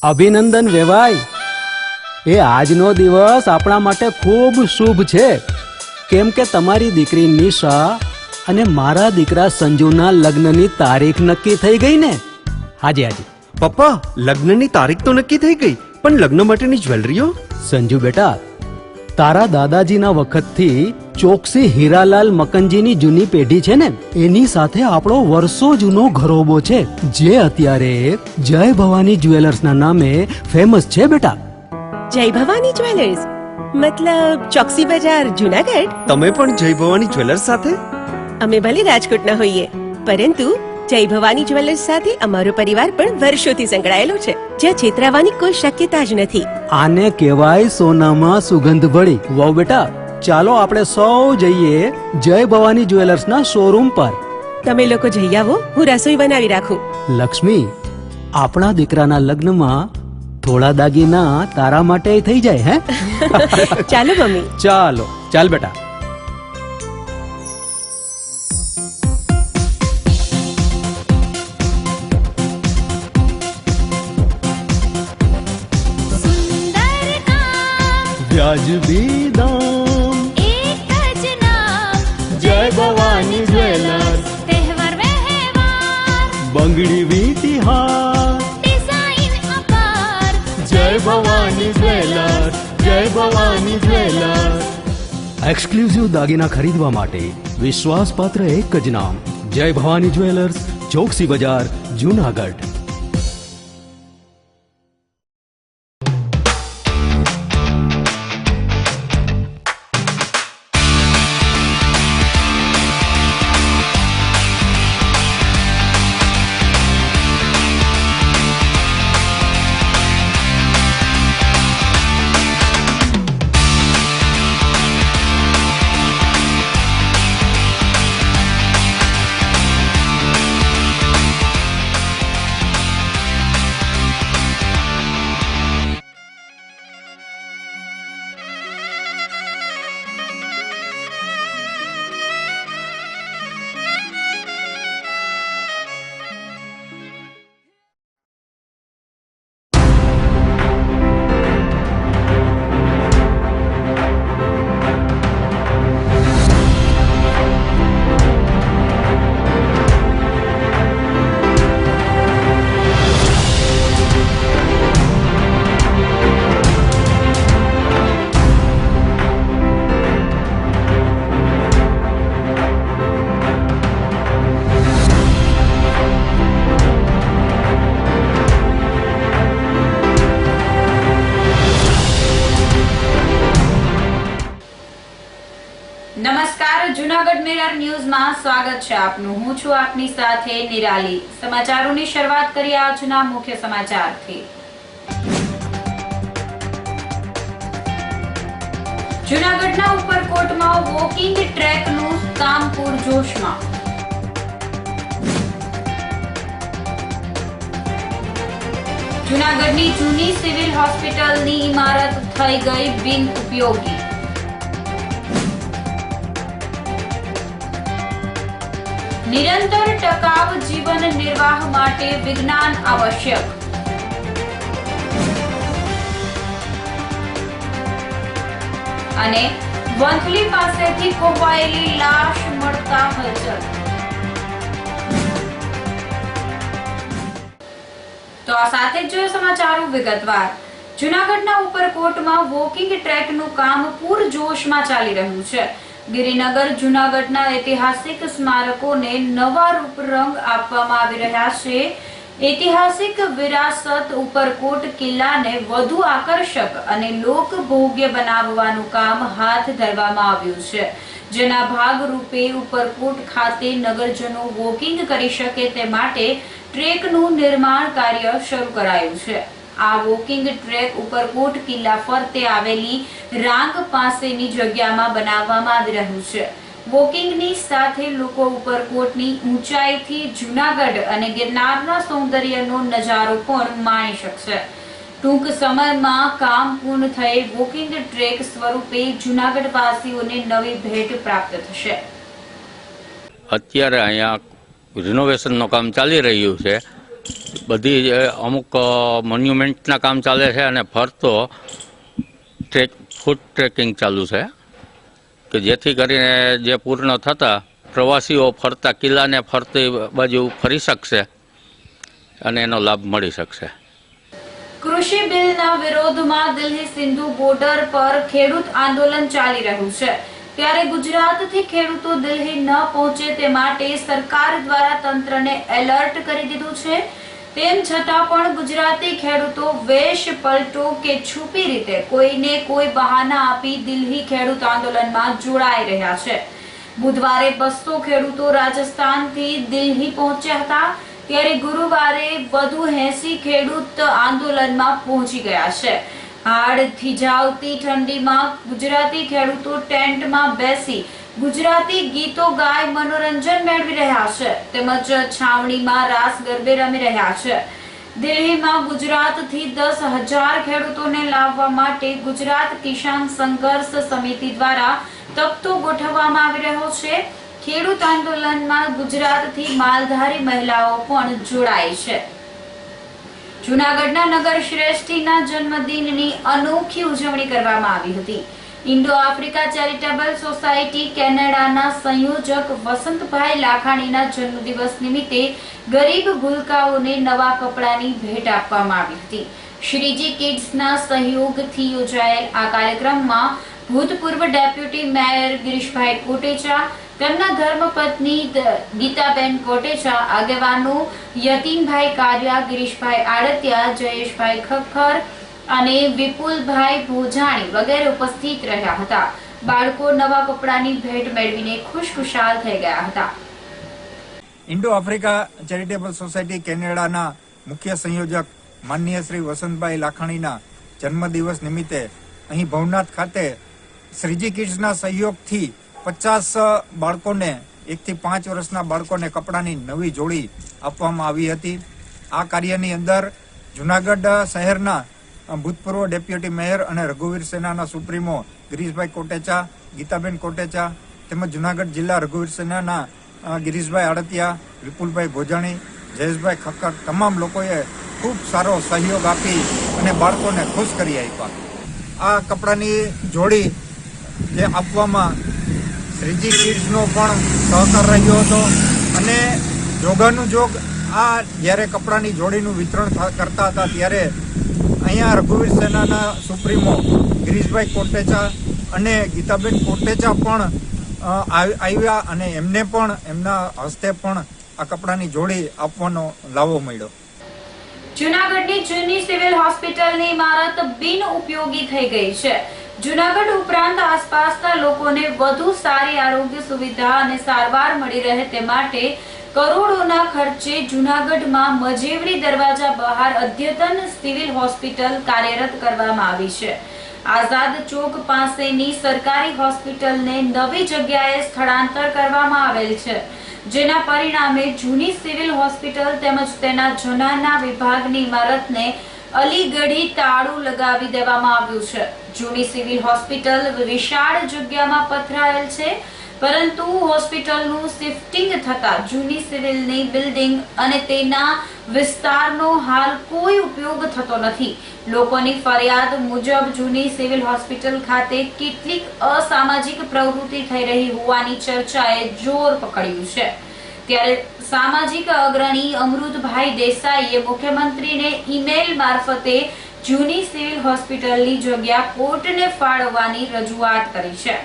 અભિનંદન વેવાઈ. એ આજનો દિવસ આપણા માટે ખૂબ શુભ છે, કેમ કે તમારી દીકરી નિશા અને મારા દીકરા સંજુના લગ્નની તારીખ નક્કી થઈ ગઈ ને. હાજી હાજી. પપ્પા, લગ્નની તારીખ તો નક્કી થઈ ગઈ, પણ લગ્ન માટેની જ્વેલરીઓ? સંજુ બેટા, તારા દાદાજીના વખતથી ચોકસી હીરાલાલ મકનજીની જૂની પેઢી છે ને, એની સાથે આપણો વર્ષો જૂનો ઘરોબો છે, જે અત્યારે જય ભવાની જ્વેલર્સના નામે ફેમસ છે બેટા. જય ભવાની જ્વેલર્સ મતલબ ચોકસી બજાર જુનાગઢ? તમે પણ જય ભવાની જ્વેલર્સ સાથે? અમે ભલે રાજકોટના હોઈએ, પરંતુ જય ભવાની જ્વેલર્સ સાથે અમારો પરિવાર પણ વર્ષોથી સંકળાયેલો છે, જ્યાં છેતરાવાની કોઈ શક્યતા જ નથી. આને કહેવાય સોનામાં સુગંધ ભળી. વાવ બેટા, ચાલો આપણે સૌ જઈએ જય ભવાની જ્વેલર્સના શોરૂમ પર. તમે લોકો જઈ આવો, હું રસોઈ બનાવી રાખું. લક્ષ્મી, આપણા દીકરાના લગ્નમાં થોડા દાગીના તારા માટે થઈ જાય. હે ચાલો મમ્મી. ચાલો ચાલ બેટા. વ્યાજબી દામ, એક જ નામ, જય ભવાની જ્વેલર્સ. તહેવાર વ્યવહાર, બંગડી વીટી હાર, ડિઝાઇન અપાર, જય ભવાની જ્વેલર્સ, જય ભવાની જ્વેલર્સ. એક્સક્લુઝિવ દાગીના ખરીદવા માટે વિશ્વાસપાત્ર એક જ નામ, જય ભવાની જ્વેલર્સ, ચોકસી બજાર, જુનાગઢ. નમસ્કાર, જુનાગઢ મિરર ન્યૂઝમાં સ્વાગત છે આપનું. હું છું આપની સાથે નિરાલી. સમાચારોની શરૂઆત કરીએ આજના મુખ્ય સમાચારથી. જુનાગઢના ઉપરકોટમાં વોકિંગ ટ્રેકનું કામ પૂરજોશમાં. જુનાગઢની જૂની સિવિલ હોસ્પિટલની ઇમારત થઈ ગઈ બિન ઉપયોગી. નિરંતર ટકાઉ જીવન નિર્વાહ માટે વિજ્ઞાન આવશ્યક. અને વંથલી પાસેથી ખોવાયેલી લાશ મળતા હલચલ. તો આ સાથે જ જોઈએ સમાચારો વિગતવાર. જુનાગઢના ઉપરકોટમાં વોકિંગ ટ્રેકનું કામ પૂરજોશમાં ચાલી રહ્યું છે. ગિરિનગર જુનાગઢના ઐતિહાસિક સ્મારકોને નવા રૂપરંગ આપવામાં આવી રહ્યા છે. ઐતિહાસિક વિરાસત ઉપરકોટ કિલ્લાને વધુ આકર્ષક અને લોકભોગ્ય બનાવવાનું કામ હાથ ધરવામાં આવ્યું છે, જેના ભાગરૂપે ઉપરકોટ ખાતે નગરજનો વોકિંગ કરી શકે તે માટે ટ્રેકનું નિર્માણ કાર્ય શરૂ કરાયું છે. આ વોકિંગ ટ્રેક ઉપરકોટ કિલ્લા ફરતે આવેલી રાંગ પાસેની જગ્યામાં બનાવવામાં આવી રહ્યું છે. વોકિંગની સાથે લોકો ઉપરકોટની ઊંચાઈથી જુનાગઢ અને ગિરનારના સૌંદર્યનો નજારો પણ માણી શકશે. ટૂંક સમયમાં કામ પૂર્ણ થઈ વોકિંગ ટ્રેક સ્વરૂપે જુનાગઢ વાસીઓને નવી ભેટ પ્રાપ્ત થશે. અત્યારે અહીંયા રિનોવેશનનું કામ ચાલી રહ્યું છે બધી અમુક મોન્યુમેન્ટના કામ ચાલે છે અને ફરતો ફૂડ ટ્રેકિંગ ચાલુ છે કે જેથી કરીને જે પૂર્ણ થતાં પ્રવાસીઓ ફરતા કિલ્લાને ફરતી બાજુ ફરી શકશે અને એનો લાભ મળી શકશે. કૃષિ બિલના વિરોધમાં દિલ્હી સિંધુ બોર્ડર પર ખેડૂત આંદોલન ચાલી રહ્યું છે. ત્યારે ગુજરાતથી ખેડૂતો દિલ્હી ન પહોંચે તે માટે સરકાર દ્વારા તંત્રને એલર્ટ કરી દીધું છે. તેમ છતાં પણ ગુજરાતી ખેડૂતો વેશ પલટો કે છુપી રીતે કોઈને કોઈ બહાના આપી દિલ્હી ખેડૂત આંદોલનમાં જોડાઈ રહ્યા છે. બુધવારે 200 ખેડૂતો રાજસ્થાનથી દિલ્હી પહોંચ્યા હતા. ત્યારે ગુરુવારે વધુ 80 ખેડૂત આંદોલનમાં પહોંચી ગયા છે. હાડ થીજાવતી ઠંડીમાં ગુજરાતી ખેડૂતો ટેન્ટમાં બેસી ગુજરાતી ગીતો ગાય મનોરંજન મેળવી રહ્યા છે તેમજ છાવણીમાં રાસ ગરબે રમી રહ્યા છે. દિલ્હીમાં ગુજરાતથી 10,000 ખેડૂતોને લાવવા માટે ગુજરાત કિસાન સંઘર્ષ સમિતિ દ્વારા તખ્તો ગોઠવવામાં આવી રહ્યો છે. ખેડૂત આંદોલનમાં ગુજરાતથી માલધારી મહિલાઓ પણ જોડાઈ છે. જૂનાગઢના નગર શ્રેષ્ઠીના જન્મદિનની અનોખી ઉજવણી કરવામાં આવી હતી. ઇન્ડો આફ્રિકા ચેરિટેબલ સોસાયટી કેનેડાના સંયોજક વસંતભાઈ લાખાણીના જન્મદિવસ નિમિત્તે ગરીબ ભૂલકાઓને નવા કપડાની ભેટ આપવામાં આવી હતી. શ્રીજી કિડ્સના સહયોગથી યોજાયેલ આ કાર્યક્રમમાં ભૂતપૂર્વ ડેપ્યુટી મેયર ગિરીશભાઈ કોટેચા, તેમના ધર્મપત્ની ગીતાબેન કોટેચા, આગેવાનો યતીનભાઈ કારિયા, ગિરીશભાઈ આડતિયા, જયેશભાઈ ખખર અને વિપુલભાઈ ભોજાણી વગેરે ઉપસ્થિત રહ્યા હતા. બાળકો નવા કપડાની ભેટ મેળવીને ખુશખુશાલ થઈ ગયા હતા. ઇન્ડો આફ્રિકા ચેરિટેબલ સોસાયટી કેનેડાના મુખ્ય સંયોજક માનનીય શ્રી વસંતભાઈ લાખાણીના જન્મદિવસ નિમિત્તે અહીં ભવનાથ ખાતે શ્રીજી કિડ્સના સહયોગથી 50 બાળકોને 1 થી 5 વર્ષના બાળકોને કપડાની નવી જોડી આપવામાં આવી હતી. આ કાર્યની અંદર જૂનાગઢ શહેરના ભૂતપૂર્વ ડેપ્યુટી મેયર અને રઘુવીર સેનાના સુપ્રીમો ગિરીશભાઈ કોટેચા, ગીતાબેન કોટેચા તેમજ જૂનાગઢ જિલ્લા રઘુવીર સેનાના ગિરીશભાઈ આડતિયા, વિપુલભાઈ ભોજાણી, જયેશભાઈ ખક્કર તમામ લોકોએ ખૂબ સારો સહયોગ આપી અને બાળકોને ખુશ કરી આપ્યા. આ કપડાની જોડી જે આપવામાં શ્રીજી કિડ્સનો પણ સહકાર રહ્યો હતો અને જોગાનું જોગ આ જ્યારે કપડાની જોડીનું વિતરણ કરતા હતા ત્યારે અહીંયા રઘુવીર સેનાના સુપ્રીમો ગિરીશભાઈ કોટેચા અને ગીતાબેન કોટેચા પણ આવ્યા અને એમને પણ એમના હસ્તે પણ આ કપડાની જોડી આપવાનો લાવો મળ્યો. જૂનાગઢની જૂની સિવિલ હોસ્પિટલની ઇમારત બિન ઉપયોગી થઈ ગઈ છે. જૂનાગઢ ઉપરાંત આસપાસના લોકોને વધુ સારી આરોગ્ય સુવિધા અને સારવાર મળી રહે તે માટે કરોડોના ખર્ચે જૂનાગઢમાં મજેવડી દરવાજા બહાર અદ્યતન સિવિલ હોસ્પિટલ કાર્યરત કરવામાં આવી છે. આઝાદ ચોક પાસેની સરકારી હોસ્પિટલને નવી જગ્યાએ સ્થળાંતર કરવામાં આવેલ છે, જેના પરિણામે જૂની સિવિલ હોસ્પિટલ તેમજ તેના જૂનાના વિભાગની ઇમારતને અલીગઢી તાળું લગાવી દેવામાં આવ્યું છે. જૂની સિવિલ હોસ્પિટલ વિશાળ જગ્યામાં પથરાયેલ છે, પરંતુ હોસ્પિટલનું શિફ્ટિંગ થતા જૂની સિવિલની બિલ્ડિંગ અને તેના વિસ્તારનો હાલ કોઈ ઉપયોગ થતો નથી. લોકોની ફરિયાદ મુજબ જૂની સિવિલ હોસ્પિટલ ખાતે કેટલીક અસામાજિક પ્રવૃત્તિ થઈ રહી હોવાની ચર્ચાએ જોર પકડ્યું છે. ત્યારે સામાજિક અગ્રણી અમૃતભાઈ દેસાઈએ મુખ્યમંત્રીને ઈમેલ મારફતે જૂની સિવિલ હોસ્પિટલની જગ્યા કોર્ટને ફાળવવાની રજૂઆત કરી છે.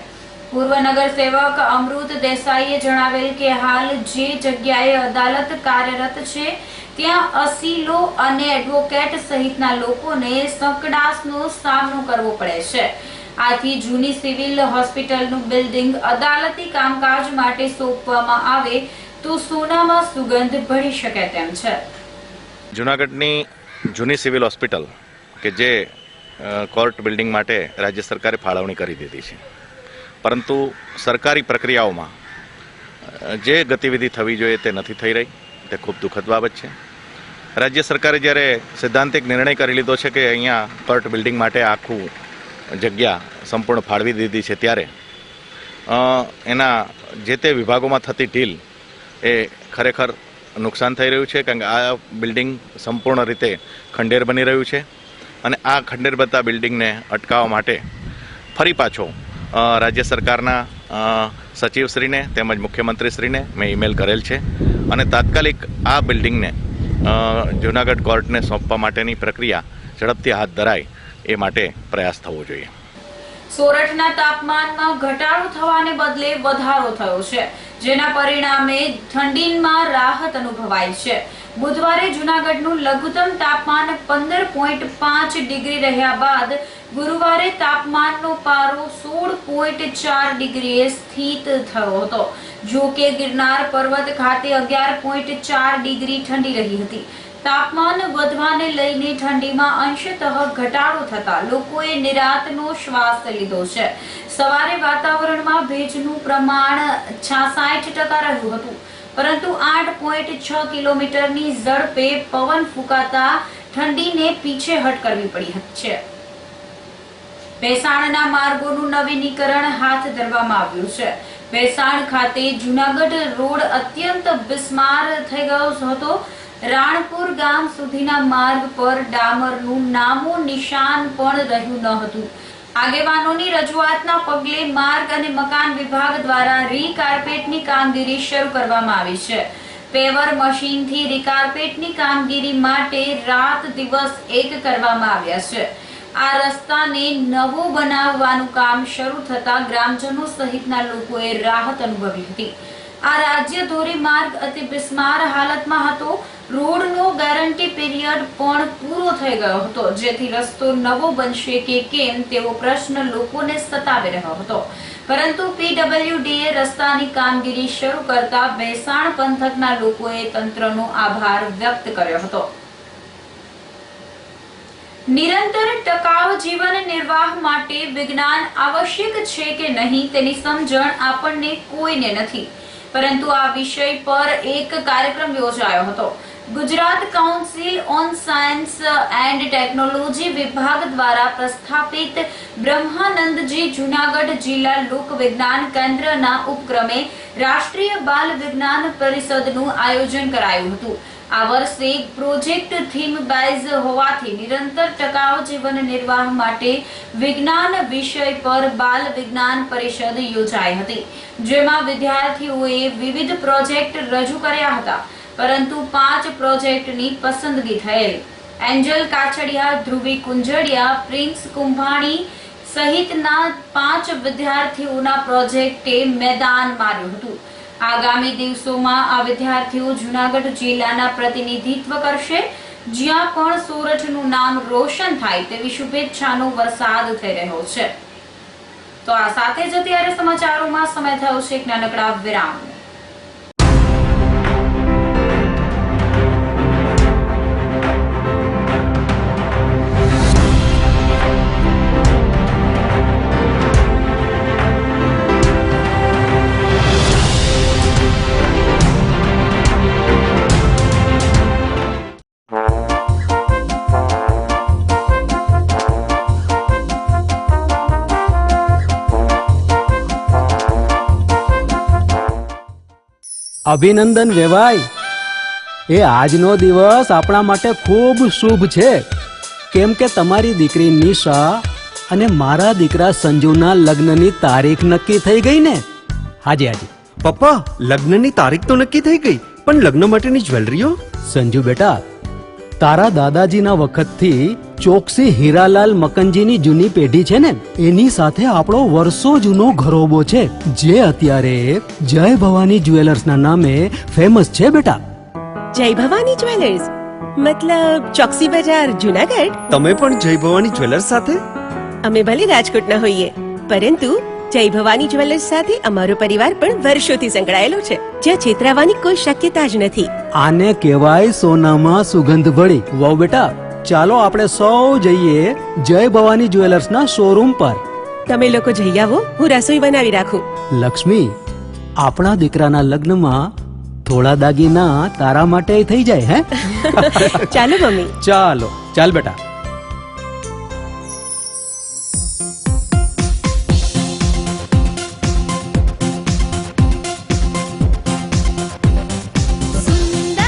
પૂર્વ નગરસેવક અમૃત દેસાઈએ જણાવેલ કે હાલ જે જગ્યાએ અદાલત કાર્યરત છે ત્યાં અસીલો અને એડવોકેટ સહિતના લોકોને સંકડાસનો સામનો કરવો પડે છે. આથી જૂની સિવિલ હોસ્પિટલનું બિલ્ડિંગ અદાલતી કામકાજ માટે સોંપવામાં આવે તો સોનામાં સુગંધ ભળી શકે તેમ છે. જૂનાગઢની જૂની સિવિલ હોસ્પિટલ કે જે કોર્ટ બિલ્ડિંગ માટે રાજ્ય સરકારે ફાળવણી કરી દીધી છે, પરંતુ સરકારી પ્રક્રિયાઓમાં જે ગતિવિધિ થવી જોઈએ તે નથી થઈ રહી. તે ખૂબ દુઃખદ બાબત છે. રાજ્ય સરકારે જ્યારે સૈદ્ધાંતિક નિર્ણય કરી લીધો છે કે અહીંયા કોર્ટ બિલ્ડિંગ માટે આખું જગ્યા સંપૂર્ણ ફાળવી દીધી છે, ત્યારે એના જે તે વિભાગોમાં થતી ઢીલ એ ખરેખર નુકસાન થઈ રહ્યું છે, કારણ કે આ બિલ્ડિંગ સંપૂર્ણ રીતે ખંડેર બની રહ્યું છે અને આ ખંડેર બનતા બિલ્ડિંગને અટકાવવા માટે ફરી પાછો રાજ્ય સરકારના સચિવશ્રીને તેમજ મુખ્યમંત્રીશ્રીને મેં ઈમેલ કરેલ છે અને તાત્કાલિક આ બિલ્ડિંગને જૂનાગઢ કોર્ટને સોંપવા માટેની પ્રક્રિયા ઝડપથી હાથ ધરાય એ માટે પ્રયાસ થવો જોઈએ. સોરઠના તાપમાનમાં ઘટાડો થવાને બદલે વધારો થયો છે, જેના પરિણામે ઠંડીમાં રાહત અનુભવાય છે. બુધવારે જૂનાગઢનું લઘુત્તમ તાપમાન 15.5 ડિગ્રી રહ્યા બાદ ગુરુવારે તાપમાનનો પારો 16.4 ડિગ્રીએ સ્થિત થયો હતો. જો કે ગિરનાર પર્વત ખાતે 11.4 ડિગ્રી ઠંડી રહી હતી. તાપમાન વધવાને લઈને ઠંડીમાં અંશતઃ ઘટાડો થતા લોકોએ નિરાંતનો શ્વાસ લીધો છે. સવારે વાતાવરણમાં ભેજનું પ્રમાણ 66% રહ્યું હતું, પરંતુ 8.6 કિલોમીટરની ઝડપે પવન ફૂંકાતા ઠંડીને પીછેહટ કરવી પડી છે. ભેસાણના માર્ગોનું નવીનીકરણ હાથ ધરવામાં આવ્યું છે. ભેસાણ ખાતે જૂનાગઢ રોડ અત્યંત બિસ્માર થઈ ગયો હતો. રાણપુર ગામ સુધીના માર્ગ પર ડામરનું નામો નિશાન પણ રહ્યું ન હતું. આગેવાનોની રજૂઆતના પગલે માર્ગ અને મકાન વિભાગ દ્વારા રીકાર્પેટની કામગીરી શરૂ કરવામાં આવી છે. પેવર મશીનથી રીકાર્પેટની કામગીરી માટે રાત દિવસ એક કરવામાં આવ્યા છે. આ રસ્તાને નવો બનાવવાનું કામ શરૂ થતા ગ્રામજનો સહિતના લોકોએ રાહત અનુભવી હતી. આ રાજ્ય ધોરીમાર્ગ અતિ બિસ્માર હાલતમાં હતો. રોડનો ગેરંટી પીરિયડ પણ પૂરો થઈ ગયો હતો, જેથી રસ્તો નવો બનશે કે કેમ તેવો પ્રશ્ન લોકોને સતાવી રહ્યો હતો. પરંતુ પીડબ્લ્યુડીએ રસ્તાની કામગીરી શરૂ કરતા ભેસાણ પંથકના લોકોએ તંત્રનો આભાર વ્યક્ત કર્યો હતો. નિરંતર ટકાઉ જીવન નિર્વાહ માટે વિજ્ઞાન આવશ્યક છે કે નહીં તેની સમજણ આપણને કોઈને નથી, પરંતુ આ વિષય પર એક કાર્યક્રમ યોજાયો હતો. Gujarat council on science and technology વિભાગ દ્વારા પ્રસ્થાપિત બ્રહ્માનંદજી જૂનાગઢ જિલ્લા લોક વિજ્ઞાન કેન્દ્રના ઉપક્રમે રાષ્ટ્રીય બાલ વિજ્ઞાન પરિષદનું આયોજન કરાયું હતું. આ વર્ષે પ્રોજેક્ટ થીમ બેઝ હોવાથી નિરંતર ટકાઉ જીવન નિર્વાહ માટે વિજ્ઞાન વિષય પર બાલ વિજ્ઞાન પરિષદ યોજાઈ હતી, જેમાં વિદ્યાર્થીઓએ વિવિધ પ્રોજેક્ટ રજૂ કર્યા હતા, પરંતુ 5 પ્રોજેક્ટની પસંદગી થયેલ. એન્જલ કાછડિયા, ધ્રુવી કુંજડિયા, પ્રિન્સ કુંભાણી સહિતના 5 વિદ્યાર્થીઓના પ્રોજેક્ટે મેદાન માર્યું હતું. આગામી દિવસોમાં આ વિદ્યાર્થીઓ જૂનાગઢ જિલ્લાના પ્રતિનિધિત્વ કરશે, જ્યાં પણ સોરઠનું નામ રોશન થાય તેવી શુભેચ્છાનો વરસાદ થઈ રહ્યો છે. તો આ સાથે જ અત્યારે સમાચારોમાં સમય થયો છે એક નાનકડા વિરામ. અભિનંદન વેવાઈ, એ આજનો દિવસ આપણા માટે ખૂબ શુભ છે, કેમ કે તમારી દીકરી નિશા અને મારા દીકરા સંજુના લગ્નની તારીખ નક્કી થઈ ગઈ ને. હાજી હાજી પપ્પા, લગ્નની તારીખ તો નક્કી થઈ ગઈ, પણ લગ્ન માટેની જ્વેલરીઓ? સંજુ બેટા, તારા દાદાજીના વખતથી ચોકસી હીરાલાલ મકનજીની જૂની પેઢી છે ને, એની સાથે આપણો વર્ષો જૂનો ઘરોબો છે, જે અત્યારે જય ભવાની જ્વેલર્સના નામે ફેમસ છે બેટા. જય ભવાની જ્વેલર્સ મતલબ ચોકસી બજાર જૂનાગઢ? તમે પણ જય ભવાની જ્વેલર્સ સાથે? અમે ભલે રાજકોટના હોઈએ, પરંતુ જય ભવાની જ્વેલર્સ સાથે અમારો પરિવાર પણ વર્ષોથી સંકળાયેલો છે, જ્યાં છેતરાવાની કોઈ શક્યતા જ નથી. આને કહેવાય સોનામાં સુગંધ ભળી. વાવ બેટા, ચાલો આપણે સૌ જઈએ જય ભવાની જ્વેલર્સના શોરૂમ પર. તમે લોકો જઈ આવો, હું રસોઈ બનાવી રાખું. લક્ષ્મી, આપણા દીકરાના લગ્નમાં થોડા દાગીના તારા માટે થઈ જાય હે? ચાલો મમ્મી. ચાલો ચાલ બેટા. सुंदर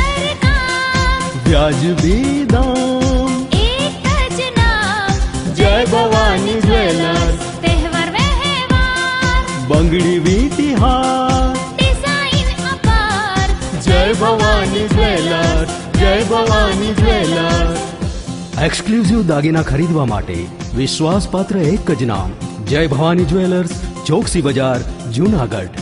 વ્યાજબી દામ. एक ज नाम જય ભવાની જ્વેલર્સ, तहेवार व्यवहार બંગડી વીટી હાર. डिजाइन अपार જય ભવાની જ્વેલર્સ, જય ભવાની જ્વેલર્સ. એક્સક્લુઝિવ દાગીના ખરીદવા માટે વિશ્વાસપાત્ર એક જ નામ, જય ભવાની જ્વેલર્સ, ચોકસી બજાર, જૂનાગઢ.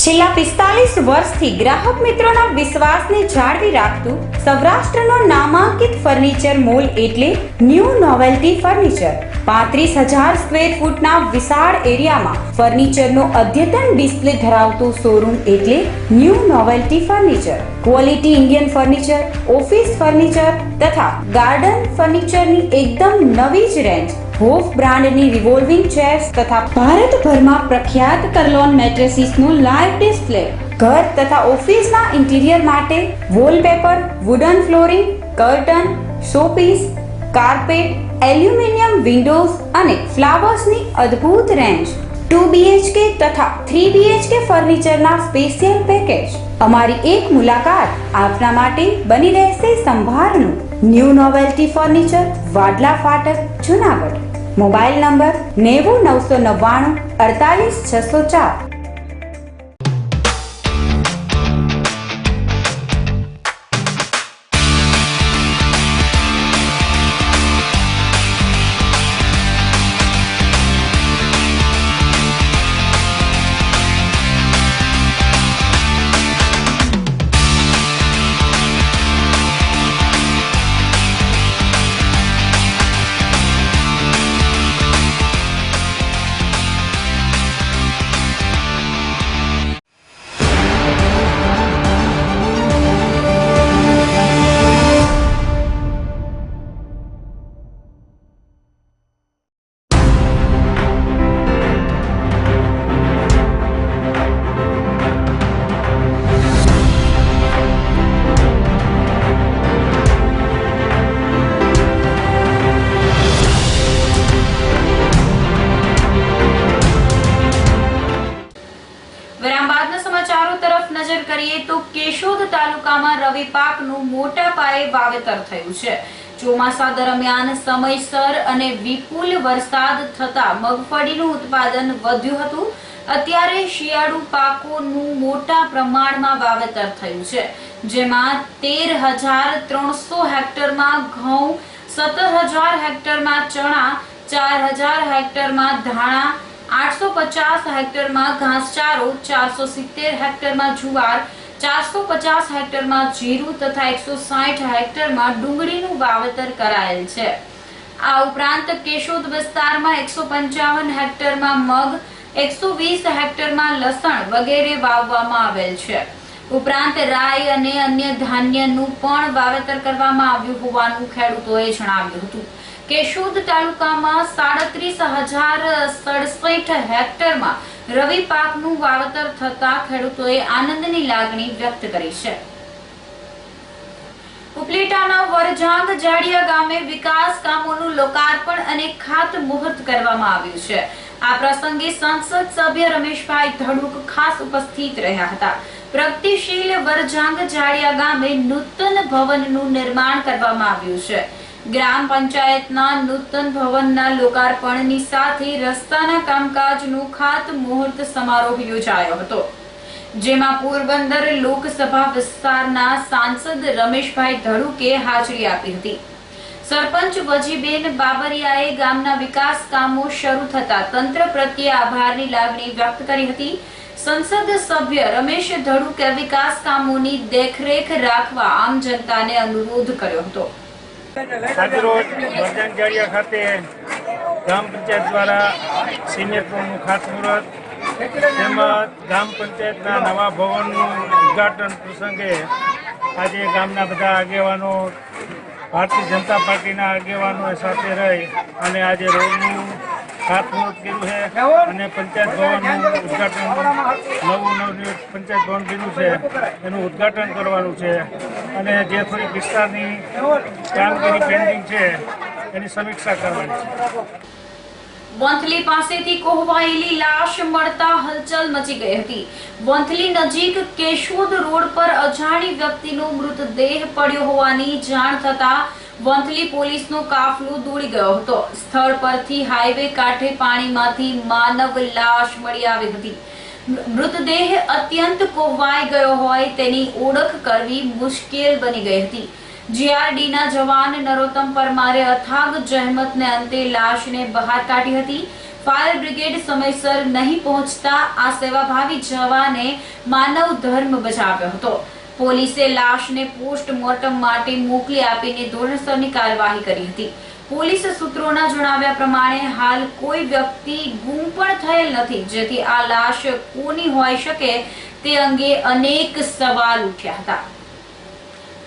છેલ્લા 45 વર્ષથી ગ્રાહક મિત્રોના વિશ્વાસને જાળવી રાખતું સૌરાષ્ટ્રનો નામાંકિત ફર્નિચર મોલ એટલે ન્યૂ નોવેલ્ટી ફર્નિચર. 35,000 સ્ક્વેર ફૂટના વિશાળ એરિયામાં ફર્નિચરનો અદ્યતન ડિસ્પ્લે ધરાવતું શોરૂમ એટલે new novelty furniture. Quality Indian furniture, office furniture તથા ગાર્ડન ફર્નિચરની એકદમ નવી જ રેન્જ, હોફ બ્રાન્ડની રિવોલ્વિંગ ચેર્સ તથા ભારતભરમાં પ્રખ્યાત કરલોન મેટ્રેસીસનું લાઈવ ડિસ્પ્લે. ઘર તથા ઓફિસના ઇન્ટિરિયર માટે wallpaper, wooden flooring, curtain, showpiece, carpet, aluminium Windows અને ફ્લાવર્સની અદ્ભુત રેન્જ. 2 BHK તથા 3 BHK ફર્નિચરના સ્પેશિયલ પેકેજ. અમારી એક મુલાકાત આપના માટે બની રહેશે સંભારનું. ન્યૂ નોવેલ્ટી ફર્નિચર, વાડલા ફાટક, જૂનાગઢ. Mobile number 90 999 48 604. વિરામ બાદના સમાચારો તરફ નજર કરીએ તો કેશોદ તાલુકામાં રવિ પાકનું મોટા પાયે વાવેતર થયું છે. ચોમાસા દરમિયાન સમયસર અને વિપુલ વરસાદ થતા મગફળીનું ઉત્પાદન વધ્યું હતું. અત્યારે શિયાળુ પાકોનું મોટા પ્રમાણમાં વાવેતર થયું છે, જેમાં 13,300 હેક્ટરમાં ઘઉં, 17,000 હેક્ટરમાં ચણા, 4,000 હેક્ટરમાં ધાણા, 850 હેક્ટરમાં ઘાસચારો, 470 હેક્ટરમાં જુવાર, 450 હેક્ટરમાં જીરું તથા 160 હેક્ટરમાં ડુંગળીનું વાવેતર કરાયેલ છે. આ ઉપરાંત કેશોદ વિસ્તારમાં 155 હેક્ટરમાં મગ, 120 હેક્ટરમાં લસણ વગેરે વાવવામાં આવેલ છે. ઉપરાંત રાઈ અને અન્ય ધાન્યનું પણ વાવેતર કરવામાં આવ્યું હોવાનું ખેડૂતોએ જણાવ્યું હતું. કેશોદ તાલુકામાં 37,067 હેક્ટરમાં રવિ પાકનું વાવેતર થતા ખેડૂતોએ આનંદની લાગણી વ્યક્ત કરી છે. ઉપલેટાના વરજાંગ જાડિયા ગામે વિકાસ કામોનું લોકાર્પણ અને ખાતમુહૂર્ત કરવામાં આવ્યું છે. આ પ્રસંગે સંસદ સભ્ય રમેશભાઈ ધડુક ખાસ ઉપસ્થિત રહ્યા હતા. પ્રગતિશીલ વરજાંગ જાડિયા ગામે નૂતન ભવનનું નિર્માણ કરવામાં આવ્યું છે. ગ્રામ પંચાયતના નૂતન ભવનના લોકાર્પણની સાથે રસ્તાના કામકાજનું ખાતમુહૂર્ત સમારોહ યોજાયો હતો, જેમાં પોરબંદર લોકસભા વિસ્તારના સાંસદ રમેશભાઈ ધડુકે હાજરી આપી હતી. સરપંચ વજીબેન બાબરિયાએ ગામના વિકાસ કામો શરૂ થતા તંત્ર પ્રત્યે આભારની લાગણી વ્યક્ત કરી હતી. સંસદ સભ્ય રમેશ ધડુકે વિકાસ કામોની દેખરેખ રાખવા આમ જનતાને અનુરોધ કર્યો હતો. આજરોજ વરજાંગ જાડિયા ખાતે ગ્રામ પંચાયત દ્વારા સિનિયર પ્રોનું ખાતમુહૂર્ત, તેમાં ગ્રામ પંચાયતના નવા ભવનનું ઉદ્ઘાટન પ્રસંગે આજે ગામના બધા આગેવાનો, ભારતીય જનતા પાર્ટીના આગેવાનો સાથે રહી અને આજે રોડનું ખાતમુહૂર્ત કર્યું છે અને પંચાયત ભવનનું ઉદ્ઘાટન, નવું પંચાયત ભવન કર્યું છે એનું ઉદ્ઘાટન કરવાનું છે અને જે થોડીક વિસ્તારની કામગીરી પેન્ડિંગ છે એની સમીક્ષા કરવાની છે. વંથલી પાસેથી કોહવાયેલી લાશ મળતા હલચલ મચી ગઈ હતી. વંથલી નજીક કેશોદ રોડ પર અજાણી વ્યક્તિનો મૃતદેહ પડ્યો હોવાની જાણ થતા વંથલી પોલીસનો કાફલો દોડી ગયો હતો. સ્થળ પરથી હાઈવે કાંઠે પાણીમાંથી માનવ લાશ મળી આવી હતી. મૃતદેહ અત્યંત કોહવાઈ ગયો હોય તેની ઓળખ કરવી મુશ્કેલ બની ગઈ હતી. જીઆરડીના જવાન નરોત્તમ પરમારે અથાગ જહેમતને અંતે લાશને બહાર કાઢી હતી. ફાયર બ્રિગેડ સમયસર નહીં પહોંચતા આ સેવાભાવી જવાને માનવ ધર્મ બજાવ્યો હતો. પોલીસે લાશને પોસ્ટમોર્ટમ માટે મોકલી આપીને ધોરણસરની કાર્યવાહી કરી હતી. પોલીસ સૂત્રોના જણાવ્યા પ્રમાણે હાલ કોઈ વ્યક્તિ ગુમ પણ થયેલ નથી, જેથી આ લાશ કોની હોઈ શકે તે અંગે અનેક સવાલ ઉઠ્યા હતા.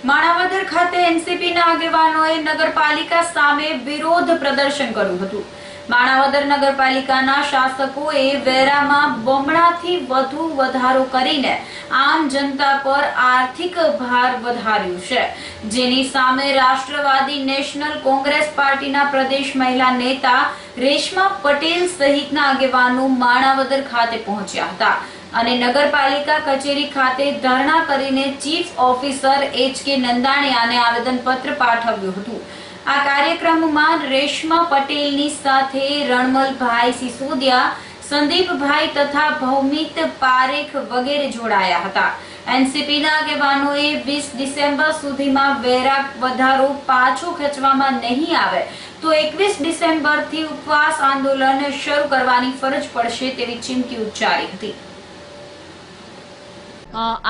માણાવદર ખાતે એનસીપીના આગેવાનોએ નગરપાલિકા સામે વિરોધ પ્રદર્શન કર્યું હતું. માણાવદર નગરપાલિકાના શાસકોએ વેરામાં બમણાથી વધુ વધારો કરીને આમ જનતા પર આર્થિક ભાર વધાર્યો છે, જેની સામે રાષ્ટ્રવાદી નેશનલ કોંગ્રેસ પાર્ટીના પ્રદેશ મહિલા નેતા રેશમા પટેલ સહિતના આગેવાનો માણાવદર ખાતે પહોંચ્યા હતા અને નગરપાલિકા કચેરી ખાતે ધરણા કરીને ચીફ ઓફિસર HK નંદાણીયાને આવેદનપત્ર પાઠવ્યું હતું. આ કાર્યક્રમમાં રેશમા પટેલની સાથે રણમલભાઈ સિસોદિયા, સંદીપભાઈ તથા ભૌમિક પારેખ વગેરે જોડાયા હતા. એનસીપીના આગેવાનોએ 20 ડિસેમ્બર સુધીમાં વેરા વધારો પાછો ખેંચવામાં નહીં આવે તો 21 ડિસેમ્બરથી ઉપવાસ આંદોલન શરૂ કરવાની ફરજ પડશે તેવી ચીમકી ઉચ્ચારી હતી.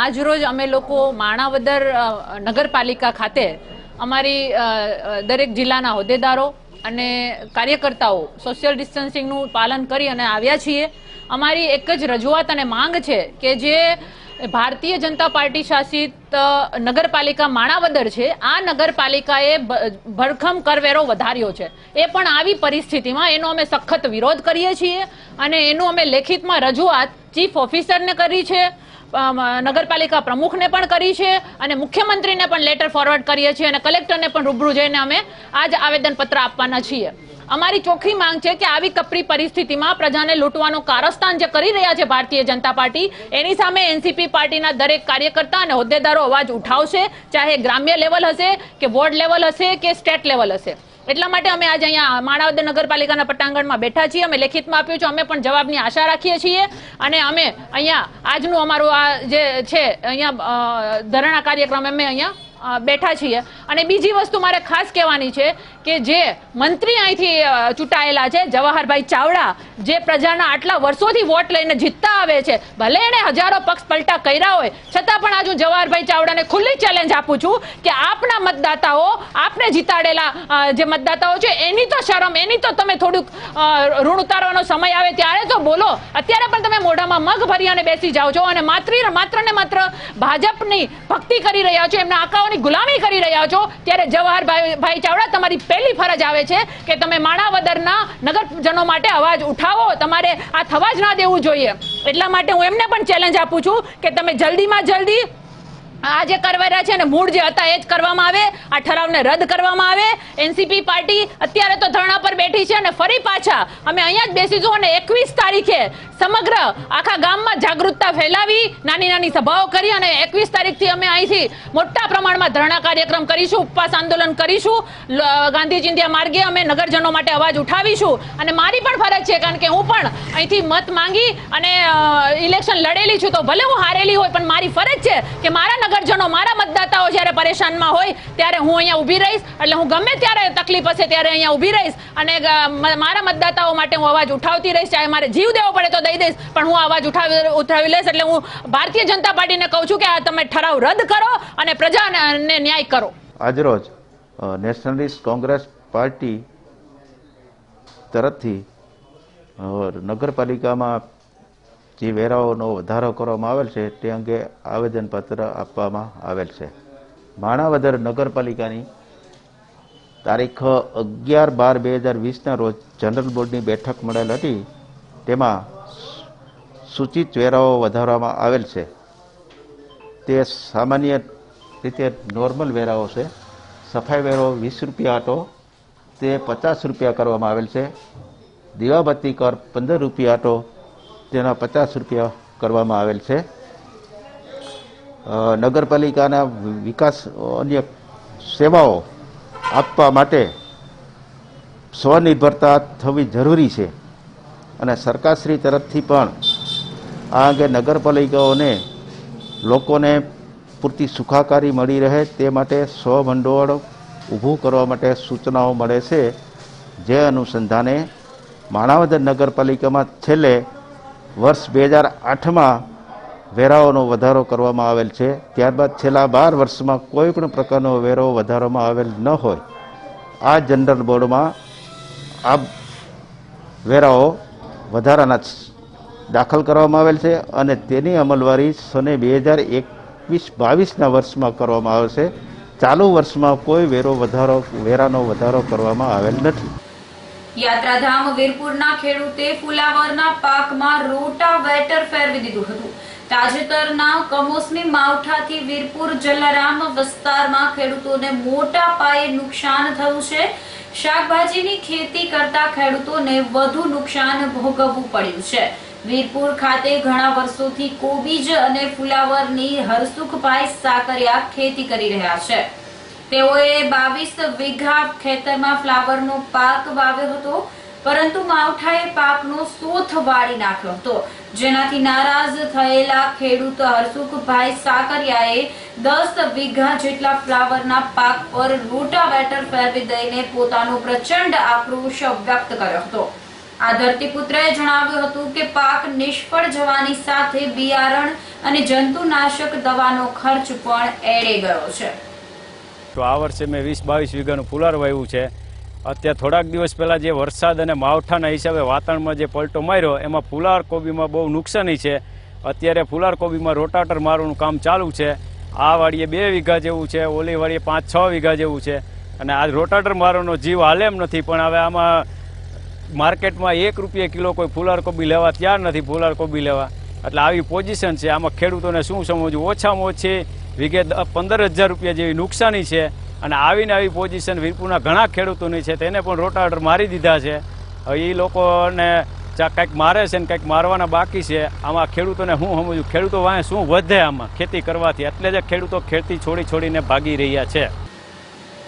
આજ રોજ અમે લોકો માણાવદર નગરપાલિકા ખાતે અમારી દરેક જિલ્લાના હોદ્દેદારો અને કાર્યકર્તાઓ સોશિયલ ડિસ્ટન્સિંગનું પાલન કરી અને આવ્યા છીએ. અમારી એક જ રજૂઆત અને માંગ છે કે જે ભારતીય જનતા પાર્ટી શાસિત નગરપાલિકા માણાવદર છે, આ નગરપાલિકાએ ભરખમ કરવેરો વધાર્યો છે. એ પણ આવી પરિસ્થિતિમાં એનો અમે સખત વિરોધ કરીએ છીએ અને એનું અમે લેખિતમાં રજૂઆત ચીફ ઓફિસરને કરી છે, નગરપાલિકા પ્રમુખને પણ કરી છે અને મુખ્યમંત્રીને પણ લેટર ફોરવર્ડ કરીએ છીએ અને કલેક્ટરને પણ રૂબરૂ જઈને અમે આજ આવેદનપત્ર આપવાના છીએ. અમારી ચોખ્ખી માંગ છે કે આવી કપરી પરિસ્થિતિમાં પ્રજાને લૂંટવાનું કારસ્તાન જે કરી રહ્યા છે ભારતીય જનતા પાર્ટી, એની સામે એનસીપી પાર્ટીના દરેક કાર્યકર્તા અને હોદ્દેદારો અવાજ ઉઠાવશે, ચાહે ગ્રામ્ય લેવલ હશે કે વોર્ડ લેવલ હશે કે સ્ટેટ લેવલ હશે. એટલા માટે અમે આજે અહીંયા માણાવદર નગરપાલિકાના પટાંગણમાં બેઠા છીએ. અમે લેખિતમાં આપ્યું છે, અમે પણ જવાબની આશા રાખીએ છીએ અને અમે અહીંયા આજનું અમારું આ જે છે અહીંયા ધરણા કાર્યક્રમ અમે અહીંયા બેઠા છીએ. અને બીજી વસ્તુ મારે ખાસ કહેવાની છે કે જે મંત્રી અહીંથી ચૂંટાયેલા છે જવાહરભાઈ ચાવડા, જે પ્રજાના આટલા વર્ષોથી વોટ લઈને જીતતા આવે છે, ભલે એણે હજારો પક્ષ પલટા કર્યા હોય છતાં પણ આજ હું જવાહરભાઈ ચાવડાને ખુલ્લી ચેલેન્જ આપું છું કે આપના મતદાતાઓ, આપને જીતાડેલા જે મતદાતાઓ છે એની તો શરમ, એની તો તમે થોડુંક ઋણ ઉતારવાનો સમય આવે ત્યારે તો બોલો. અત્યારે પણ તમે મોઢામાં મગ ભરી અને બેસી જાઓ છો અને માત્ર ને માત્ર ભાજપની ભક્તિ કરી રહ્યા છો, એમના આકાઓની ગુલામી કરી રહ્યા છો. ત્યારે જવાહરભાઈ ચાવડા, તમારી પહેલી ફરજ આવે છે કે તમે માણાવદરના નગરજનો માટે અવાજ ઉઠાવો. તમારે આ થવા જ ના દેવું જોઈએ. એટલા માટે હું એમને પણ ચેલેન્જ આપું છું કે તમે જલ્દીમાં જલ્દી આ જે કરવાયા છે ને મૂળ જે હતા એ જ કરવામાં આવે, આ ઠરાવને રદ કરવામાં આવે. એનસીપી પાર્ટી અત્યારે તો ધરણા પર બેઠી છે અને ફરી પાછા અમે અહીંયા જ બેસીશું અને 21 તારીખે સમગ્ર આખા ગામમાં જાગૃતતા ફેલાવી, નાની નાની સભાઓ કરી અને 21 તારીખથી અમે અહીંથી મોટા પ્રમાણમાં ધરણા કાર્યક્રમ કરીશું, ઉપવાસ આંદોલન કરીશું. ગાંધી ચિંધ્યા માર્ગે અમે નગરજનો માટે અવાજ ઉઠાવીશું અને મારી પણ ફરજ છે, કારણ કે હું પણ અહીંથી મત માંગી અને ઇલેક્શન લડેલી છું. તો ભલે હું હારેલી હોય પણ મારી ફરજ છે કે મારા નગરજનો, મારા મતદાતાઓ જ્યારે પરેશાનમાં હોય ત્યારે હું અહીંયા ઊભી રહીશ. એટલે હું ગમે ત્યારે તકલીફ હશે ત્યારે અહીંયા ઊભી રહીશ અને મારા મતદાતાઓ માટે હું અવાજ ઉઠાવતી રહીશ. ચાહે મારે જીવ દેવો પડે તો દઈ દઈશ, પણ હું અવાજ ઉઠાવી લઈશ. એટલે હું ભારતીય જનતા પાર્ટીને કહું છું કે આ તમે ઠરાવ રદ કરો અને પ્રજાને ન્યાય કરો. આજરોજ નેશનલિસ્ટ કોંગ્રેસ પાર્ટી તરફથી નગરપાલિકામાં જે વેરાઓનો વધારો કરવામાં આવેલ છે તે અંગે આવેદનપત્ર આપવામાં આવેલ છે. માણાવદર નગરપાલિકાની તારીખ 11/12/2020ના રોજ જનરલ બોર્ડની બેઠક મળેલ હતી. તેમાં સૂચિત વેરાઓ વધારવામાં આવેલ છે. તે સામાન્ય રીતે નોર્મલ વેરાઓ છે. સફાઈ વેરો 20 રૂપિયા હતો તે 50 રૂપિયા કરવામાં આવેલ છે. દીવાબત્તી કર 15 રૂપિયા હતો તેના 50 રૂપિયા કરવામાં આવેલ છે. નગરપાલિકાના વિકાસ અન્ય સેવાઓ આપવા માટે સ્વનિર્ભરતા થવી જરૂરી છે અને સરકારશ્રી તરફથી પણ આ અંગે નગરપાલિકાઓને લોકોને પૂરતી સુખાકારી મળી રહે તે માટે સ્વભંડોળ ઊભું કરવા માટે સૂચનાઓ મળે છે. જે અનુસંધાને માણાવદર નગરપાલિકામાં છેલ્લે વર્ષ 2008માં વેરાઓનો વધારો કરવામાં આવેલ છે. ત્યારબાદ છેલ્લા 12 વર્ષમાં કોઈ પણ પ્રકારનો વેરો વધારવામાં આવેલ ન હોય. આ જનરલ બોર્ડમાં આ વેરાઓ વધારાના દાખલ કરવામાં આવેલ છે અને તેની અમલવારી સને 2021-22ના વર્ષમાં કરવામાં આવશે. ચાલુ વર્ષમાં કોઈ વેરાનો વધારો કરવામાં આવેલ નથી. યાત્રાધામ વીરપુરના ખેડૂતે ફુલાવરના પાકમાં રોટાવેટર ફેરવી દીધું હતું. તાજેતરના કમોસમી માવઠાથી વીરપુર જલારામ વિસ્તારમાં ખેડૂતોને મોટા પાયે નુકસાન થયું છે. શાકભાજીની ખેતી કરતા ખેડૂતોને વધુ નુકસાન ભોગવવું પડ્યું છે. વીરપુર ખાતે ઘણા વર્ષોથી કોબીજ અને ફુલાવરની હરસુખભાઈ સાકરિયા ખેતી કરી રહ્યા છે. તેઓએ 22 વીઘા ખેતરમાં ફ્લાવરનો પાક વાવ્યો હતો, પરંતુ માવઠાએ પાકનો સોથ વાળી નાખ્યો હતો, જેનાથી નારાજ થયેલા ખેડૂત હરસુખભાઈ સાકરિયાએ 10 વીઘા જેટલા ફ્લાવરના પાક પર રોટાવેટર ફેરવી દઈને પોતાનો પ્રચંડ આક્રોશ વ્યક્ત કર્યો હતો. આ ધરતીપુત્રએ જણાવ્યું હતું કે પાક નિષ્ફળ જવાની સાથે બિયારણ અને જંતુનાશક દવાનો ખર્ચ પણ એળે ગયો છે. તો આ વર્ષે મેં 20-22 વીઘાનું ફુલાર વાવ્યું છે. અત્યારે થોડાક દિવસ પહેલાં જે વરસાદ અને માવઠાના હિસાબે વાતાવરણમાં જે પલટો માર્યો એમાં ફુલાર કોબીમાં બહુ નુકસાની છે. અત્યારે ફુલાર કોબીમાં રોટાટર મારવાનું કામ ચાલુ છે. આ વાડીએ 2 વીઘા જેવું છે, ઓલી વાડીએ 5-6 વીઘા જેવું છે અને આ રોટાટર મારવાનો જીવ હાલે એમ નથી. પણ હવે આમાં માર્કેટમાં 1 રૂપિયા કિલો કોઈ ફુલાર કોબી લેવા તૈયાર નથી. ફુલાર કોબી લેવા એટલે આવી પોઝિશન છે. આમાં ખેડૂતોને શું સમજવું? ઓછામાં ઓછી વીઘે 15,000 રૂપિયા જેવી નુકસાની છે અને આવી પોઝિશન વીરપુરના ઘણા ખેડૂતોની છે. તેને પણ રોટાવેટર મારી દીધા છે. હવે એ લોકોને કંઈક મારે છે ને કંઈક મારવાના બાકી છે. આમાં ખેડૂતોને શું સમજવું? ખેડૂતો વાંહે શું વધે આમાં ખેતી કરવાથી? એટલે જ ખેડૂતો ખેતી છોડીને ભાગી રહ્યા છે.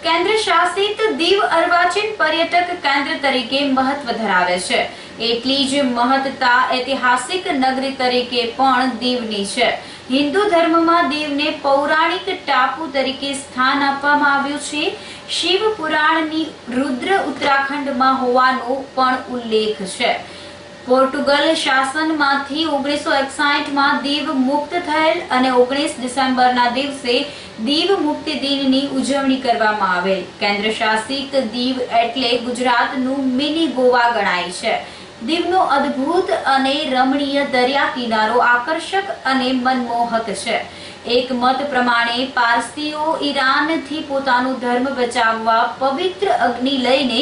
કેન્દ્ર શાસિત દીવ અર્વાચીન પર્યટક કેન્દ્ર તરીકે મહત્વ ધરાવે છે. એટલી જ મહત્તા ઐતિહાસિક નગરી તરીકે પણ દીવની છે. હિન્દુ ધર્મમાં દીવને પૌરાણિક ટાપુ તરીકે સ્થાન આપવામાં આવ્યું છે. શિવ પુરાણની રુદ્ર ઉત્તરાખંડમાં હોવાનો પણ ઉલ્લેખ છે. પોર્ટુગલ શાસનમાંથી 1961માં દીવ મુક્ત થયેલ અને 19 ડિસેમ્બરના દિવસે દીવ મુક્તિ દિનની ઉજવણી કરવામાં આવેલ. કેન્દ્ર શાસિત દીવ એટલે ગુજરાતનું મિની ગોવા ગણાય છે. દીવનો અદ્ભુત અને રમણીય દરિયા કિનારો આકર્ષક અને મનમોહક છે. એક મત પ્રમાણે પારસીઓ ઈરાનથી પોતાનો ધર્મ બચાવવા પવિત્ર અગ્નિ લઈને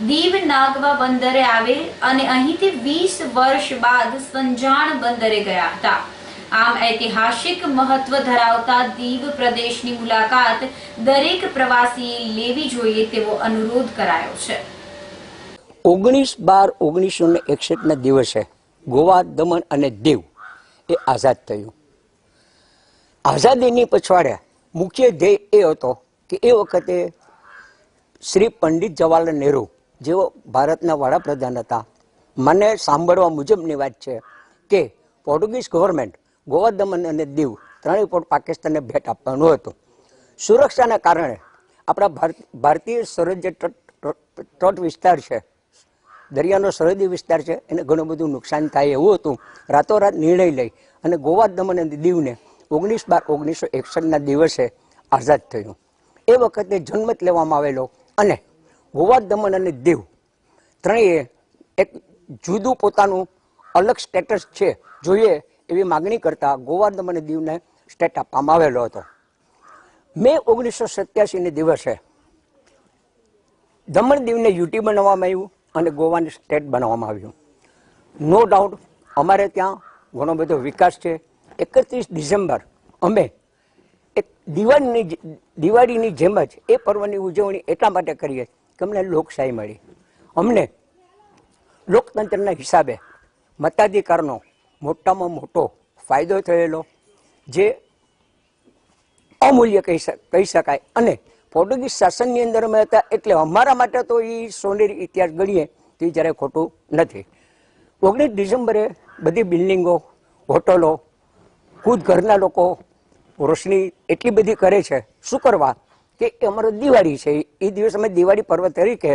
દીવ નાગવા બંદરે આવેલ અને અહીંથી 20 વર્ષ બાદ સંજાણ બંદરે ગયા હતા. આમ ઐતિહાસિક મહત્વ ધરાવતા દીવ પ્રદેશની મુલાકાત દરેક પ્રવાસીએ લેવી જોઈએ તેવો અનુરોધ કરાયો છે. 19/12/1961 દિવસે ગોવા, દમણ અને દીવ એ આઝાદ થયું. આઝાદીની પછવાડે મુખ્ય ધ્યેય એ હતો કે એ વખતે શ્રી પંડિત જવાહરલાલ નહેરુ જેઓ ભારતના વડાપ્રધાન હતા, મને સાંભળવા મુજબની વાત છે કે પોર્ટુગીઝ ગવર્મેન્ટ ગોવા, દમણ અને દીવ ત્રણેય પોર્ટ પાકિસ્તાનને ભેટ આપવાનું હતું. સુરક્ષાના કારણે આપણા ભારતીય સરહદ જે તટ વિસ્તાર છે, દરિયાનો સરહદી વિસ્તાર છે, એને ઘણું બધું નુકસાન થાય એવું હતું. રાતોરાત નિર્ણય લઈ અને ગોવા, દમણ અને દીવને 19/12/1961 દિવસે આઝાદ થયું. એ વખતે જન્મત લેવામાં આવેલો અને ગોવા, દમણ અને દીવ ત્રણેય એક જુદું પોતાનું અલગ સ્ટેટસ છે જોઈએ એવી માગણી કરતા ગોવા, દમણ અને દીવને સ્ટેટ આપવામાં આવેલો હતો. મે 1987 દિવસે દમણ દીવને યુટી બનાવવામાં આવ્યું અને ગોવાને સ્ટેટ બનાવવામાં આવ્યું. નો ડાઉટ અમારે ત્યાં ઘણો બધો વિકાસ છે. 31 ડિસેમ્બર અમે એક દિવાળીની જેમ જ એ પર્વની ઉજવણી એટલા માટે કરીએ કે અમને લોકશાહી મળી, અમને લોકતંત્રના હિસાબે મતાધિકારનો મોટામાં મોટો ફાયદો થયેલો, જે અમૂલ્ય કહી શકાય. અને પોર્ટુગીઝ શાસનની અંદર અમે હતા એટલે અમારા માટે તો એ સોનેરી ઇતિહાસ ગણીએ તો એ જ્યારે ખોટું નથી. 19 ડિસેમ્બરે બધી બિલ્ડિંગો, હોટલો, ખુદ ઘરના લોકો રોશની એટલી બધી કરે છે. શું કરવા કે એ અમારો દિવાળી છે. એ દિવસ અમે દિવાળી પર્વ તરીકે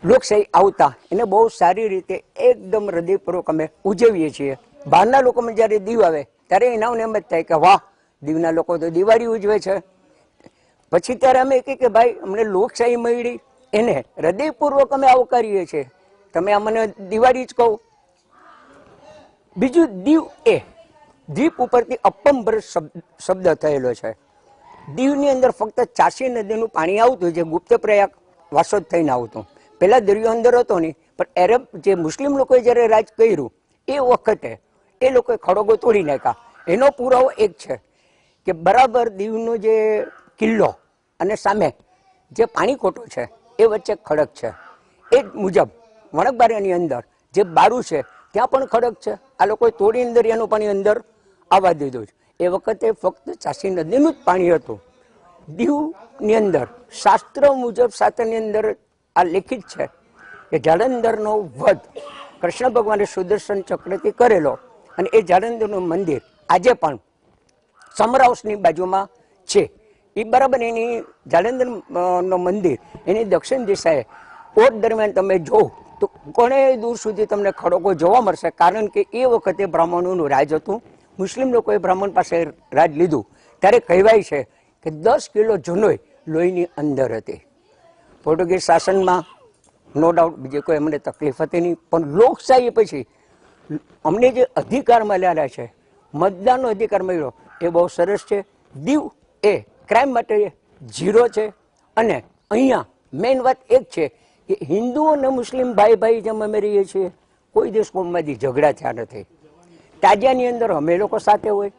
લોકશાહી આવતા એને બહુ સારી રીતે એકદમ હૃદયપૂર્વક અમે ઉજવીએ છીએ. બહારના લોકોમાં જ્યારે દીવ આવે ત્યારે એનાઓને એમ જ થાય કે વાહ, દીવના લોકો તો દિવાળી ઉજવે છે. પછી ત્યારે અમે કહીએ કે ભાઈ અમને લોકશાહી મળી, એને હૃદયપૂર્વક અમે આવકારીએ છીએ. તમે અમને દિવાળી જ કહો. બીજું, દીવ એ દ્વીપ ઉપરથી અપભ્રંશ શબ્દ થયેલો છે. દીવની અંદર ફક્ત ચાસી નદીનું પાણી આવતું, જે ગુપ્ત પ્રયાગ વાસોદ થઈને આવતું. પહેલા દરિયો અંદર હતો નહીં, પણ એરબ જે મુસ્લિમ લોકોએ જ્યારે રાજ કર્યું એ વખતે એ લોકોએ ખડોગો તોડી નાખ્યા. એનો પુરાવો એક છે કે બરાબર દીવનો જે કિલ્લો અને સામે જે પાણીકોટો છે એ વચ્ચે ખડક છે. એ જ મુજબ વણકબારિયાની અંદર જે બારું છે ત્યાં પણ ખડક છે. આ લોકોએ તોડીને દરિયાનું પાણી અંદર આવવા દીધું છે. એ વખતે ફક્ત ચાસી નદીનું જ પાણી હતું. દીવની અંદર શાસ્ત્ર મુજબ શાસ્ત્રની અંદર આ લેખિત છે કે જાલંધરનો વધ કૃષ્ણ ભગવાને સુદર્શન ચક્રથી કરેલો, અને એ જાલંધરનું મંદિર આજે પણ સમર હાઉસની બાજુમાં છે. એ બરાબર એની જાલંધર નો મંદિર એની દક્ષિણ દિશાએ ઓટ દરમિયાન તમે જો તો ઘણે દૂર સુધી તમને ખડકો જોવા મળશે. કારણ કે એ વખતે બ્રાહ્મણોનું રાજ હતું. મુસ્લિમ લોકોએ બ્રાહ્મણ પાસે રાજ લીધું ત્યારે કહેવાય છે કે 10 કિલો જનોઈ લોહીની અંદર હતી. પોર્ટુગીઝ શાસનમાં નો ડાઉટ બીજી કોઈ અમને તકલીફ હતી નહીં, પણ લોકશાહી પછી અમને જે અધિકાર મળ્યા છે, મતદાનનો અધિકાર મળ્યો, એ બહુ સરસ છે. દીવ એ ક્રાઇમ માટે 0 છે. અને અહીંયા મેઇન વાત એક છે કે હિન્દુ અને મુસ્લિમ ભાઈ જેમ અમે રહીએ છીએ, કોઈ દિવસ કોમમાંથી ઝઘડા થયા નથી. તાજિયાની અંદર અમે લોકો સાથે હોય,